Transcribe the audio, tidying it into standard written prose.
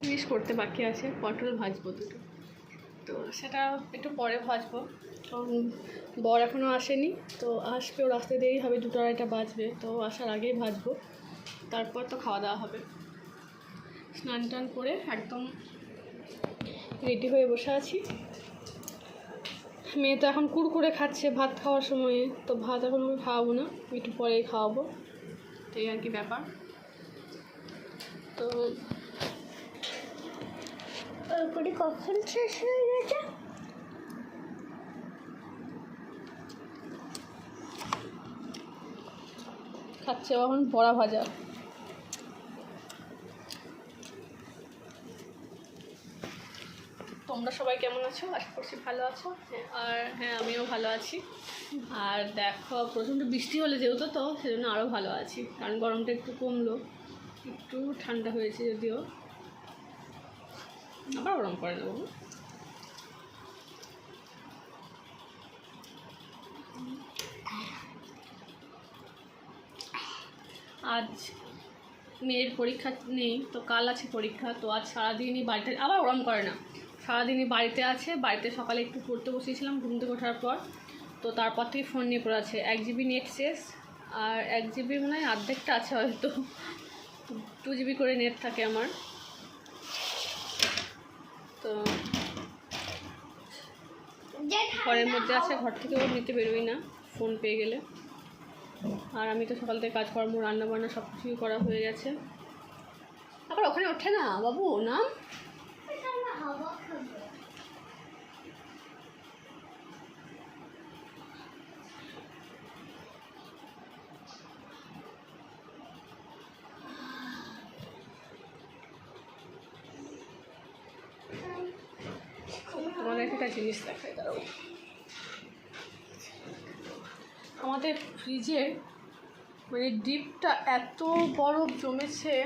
Mix করতে বাকি আছে, পটল ভাজবো দুটো, তো সেটা একটু পরে ভাজবো, কারণ বর এখনও আসেনি, তো আসবে, ও আসতে দেরি হবে, 2-2:30 বাজবে, তো আসার আগেই ভাজবো, তারপর তো খাওয়া দাওয়া হবে। স্নান টান করে একদম রেডি হয়ে বসে আছি। মেয়ে তো এখন কুরকুরে খাচ্ছে ভাত খাওয়ার সময়ে, তো ভাত এখন আমি খাওয়াবো না, একটু পরেই খাওয়াবো, তো এই আর কি ব্যাপার। তো কখন শেষ হয়ে গেছে? খাচ্ছে এখন বড়া ভাজা। তোমরা সবাই কেমন আছো? আশা করছি ভালো আছো। আর হ্যাঁ, আমিও ভালো আছি। আর দেখো, প্রচণ্ড বৃষ্টি হলে যেহেতু, তো সেজন্য আরও ভালো আছি, কারণ গরমটা একটু কমলো, একটু ঠান্ডা হয়েছে যদিও, আবার গরম করে নেবো। আজ মেয়ের পরীক্ষা নেই, তো কাল আছে পরীক্ষা, তো আজ সারাদিনই বাড়িতে, আবার ওরম করে না, সারাদিনই বাড়িতে আছে। বাড়িতে সকালে একটু পড়তে বসিয়েছিলাম ঘুম থেকে ওঠার পর, তো তারপর থেকে ফোন নিয়ে পড়ে আছে। 1 GB নেট শেষ, আর 1 GB মনে হয় অর্ধেকটা আছে হয়তো, 2 GB করে নেট থাকে আমার। তো ঘরের মধ্যে আছে, ঘর থেকেও নিতে বেরোই না ফোন পেয়ে গেলে। আর আমি তো সকাল থেকে কাজকর্ম, রান্নাবান্না সব কিছুই করা হয়ে গেছে। আবার ওখানে ওঠে না বাবু, নাম। তোমাদের একটা জিনিস দেখাই, দাঁড়াও। আমাদের ফ্রিজে মানে ডিপটা এত বরফ জমেছে,